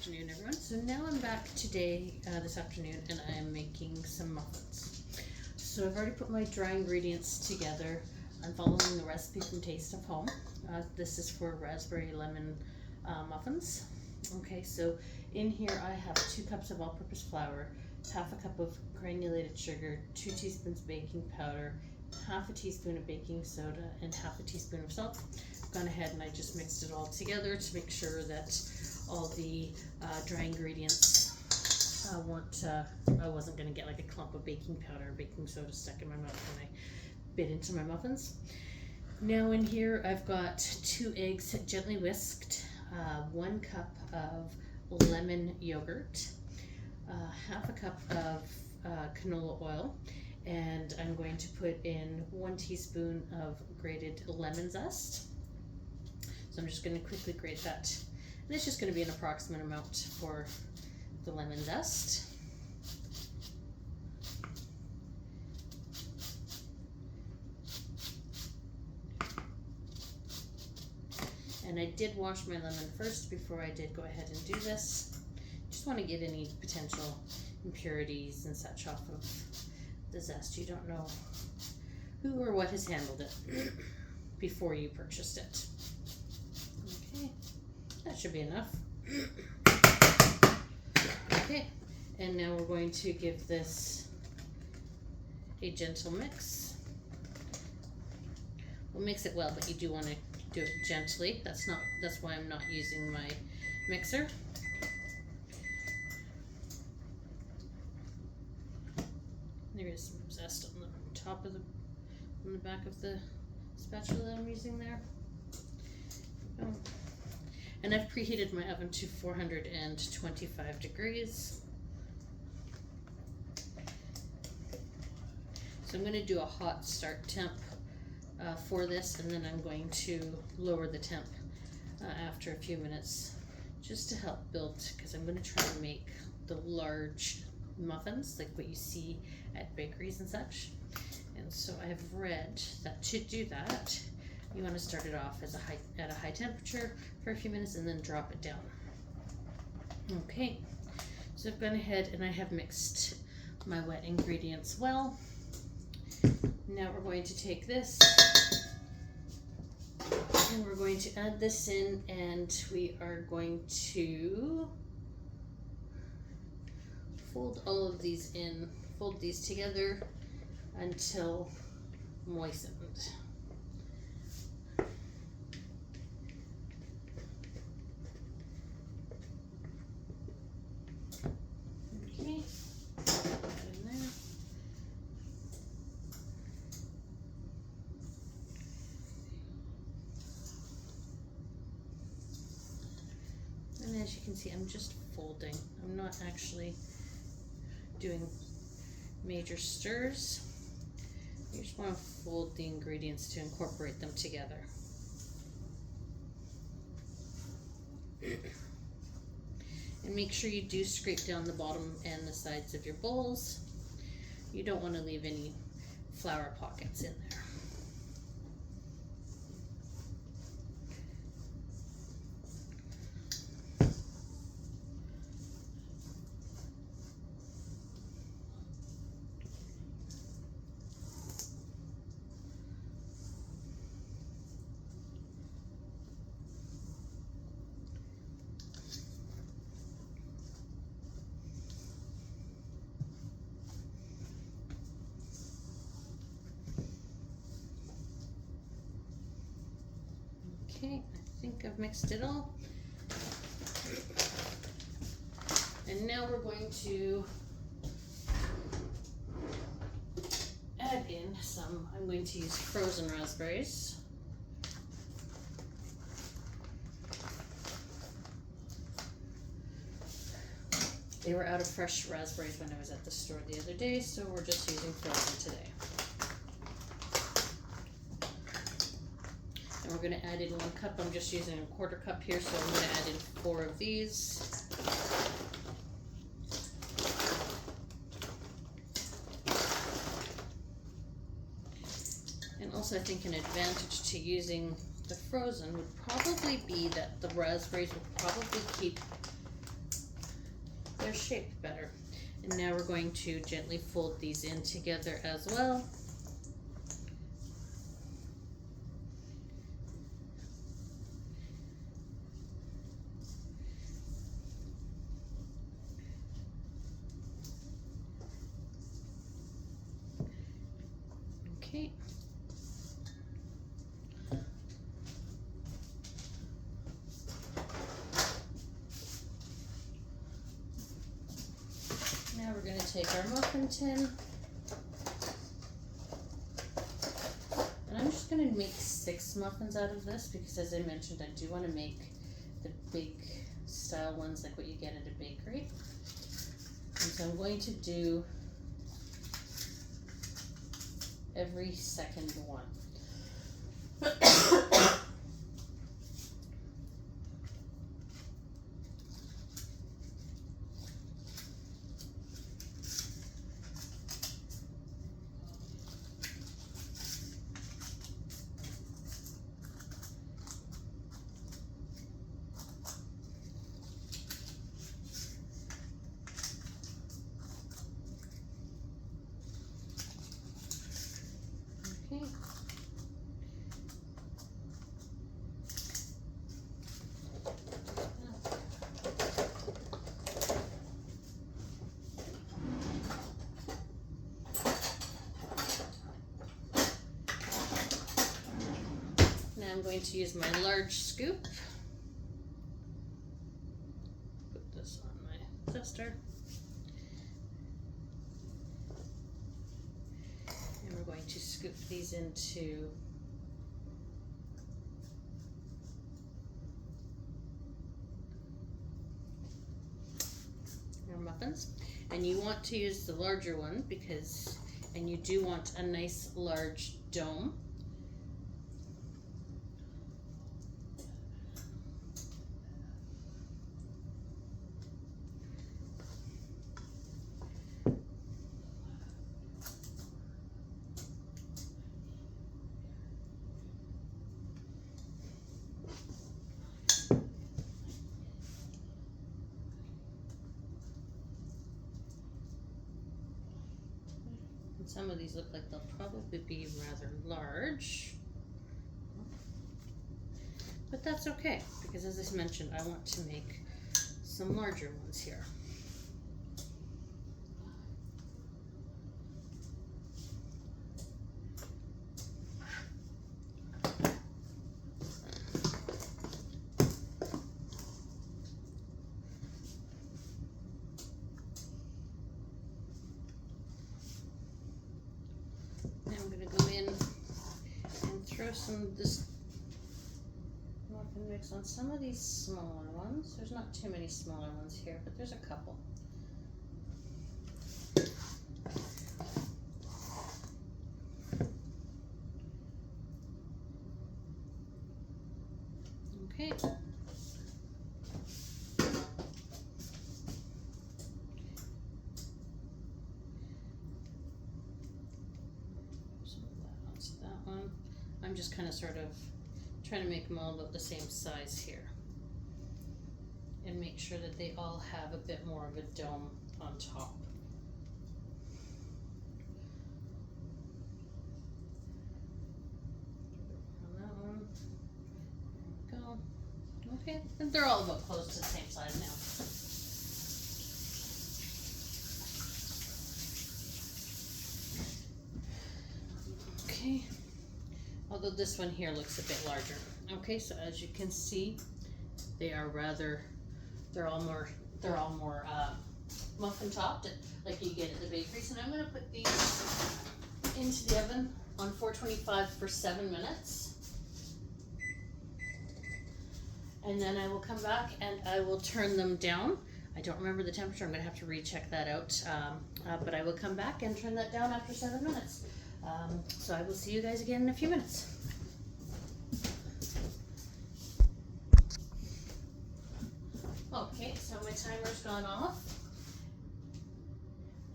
afternoon, everyone. So now I'm back today, this afternoon, and I am making some muffins. So I've already put my dry ingredients together. I'm following the recipe from Taste of Home. This is for raspberry lemon muffins. Okay, so in here I have 2 cups of all-purpose flour, half a cup of granulated sugar, 2 teaspoons baking powder, half a teaspoon of baking soda, and half a teaspoon of salt. I've gone ahead and I just mixed it all together to make sure that all the dry ingredients weren't, I wasn't going to get like a clump of baking powder or baking soda stuck in my mouth when I bit into my muffins. Now in here I've got 2 eggs gently whisked, 1 cup of lemon yogurt, half a cup of canola oil, and I'm going to put in 1 teaspoon of grated lemon zest. So I'm just going to quickly grate that. And it's just going to be an approximate amount for the lemon zest. And I did wash my lemon first before I did go ahead and do this. Just want to get any potential impurities and such off of the zest. You don't know who or what has handled it before you purchased it. Okay, that should be enough. Okay, and now we're going to give this a gentle mix. We'll mix it well, but you do want to do it gently. That's why I'm not using my mixer. There is some zest on the top of on the back of the spatula that I'm using there. And I've preheated my oven to 425 degrees. So I'm going to do a hot start temp for this, and then I'm going to lower the temp after a few minutes just to help build, because I'm going to try to make the large muffins like what you see at bakeries and such. And so I've read that to do that you want to start it off as at a high temperature for a few minutes and then drop it down. Okay, so I've gone ahead and I have mixed my wet ingredients well. Now we're going to take this and we're going to add this in, and we are going to fold all of these in, fold these together until moistened. Okay, put that in there. And as you can see, I'm just folding. I'm not actually doing major stirs. You just want to fold the ingredients to incorporate them together. And make sure you do scrape down the bottom and the sides of your bowls. You don't want to leave any flour pockets in there. Okay, I think I've mixed it all. And now we're going to add in some, I'm going to use frozen raspberries. They were out of fresh raspberries when I was at the store the other day, so we're just using frozen today. And we're going to add in 1 cup. I'm just using a 1/4 cup here, so I'm going to add in 4 of these. And also I think an advantage to using the frozen would probably be that the raspberries would probably keep they're shaped better. And now we're going to gently fold these in together as well. Okay. Now we're going to take our muffin tin, and I'm just going to make 6 muffins out of this because, as I mentioned, I do want to make the big style ones like what you get at a bakery. And so I'm going to do every second one. Okay. Now I'm going to use my large scoop. Put this on my tester. And we're going to scoop these into our muffins. And you want to use the larger one because, and you do want a nice large dome. Some of these look like they'll probably be rather large, but that's okay because, as I mentioned, I want to make some larger ones here. Throw some of this muffin mix on some of these smaller ones. There's not too many smaller ones here, but there's a couple. Okay. I'm just kind of sort of trying to make them all about the same size here and make sure that they all have a bit more of a dome on top. On that one, there we go. Okay, and they're all about close to the same size now. Okay. Although this one here looks a bit larger. Okay, so as you can see, they are rather, they're all more muffin topped, like you get at the bakeries. And I'm going to put these into the oven on 425 for 7 minutes. And then I will come back and I will turn them down. I don't remember the temperature. I'm going to have to recheck that out. But I will come back and turn that down after 7 minutes. So I will see you guys again in a few minutes. Okay, so my timer's gone off,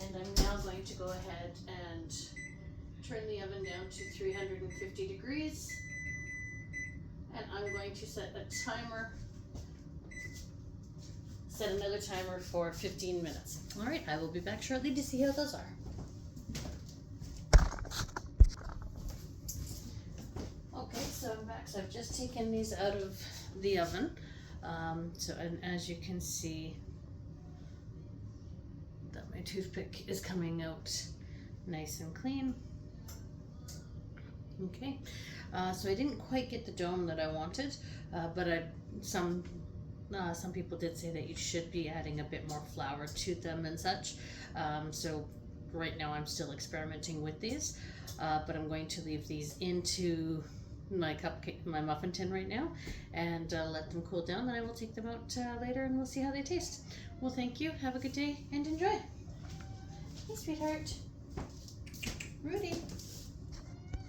and I'm now going to go ahead and turn the oven down to 350 degrees, and I'm going to set a timer set another timer for 15 minutes. All right, I will be back shortly to see how those are. Okay, so I'm back. So I've just taken these out of the oven. And as you can see, that my toothpick is coming out nice and clean. Okay, so I didn't quite get the dome that I wanted, but some people did say that you should be adding a bit more flour to them and such. So right now I'm still experimenting with these, but I'm going to leave these into my muffin tin right now, and let them cool down. Then I will take them out later, and we'll see how they taste. Well, thank you. Have a good day and enjoy. Hey, sweetheart. Rudy.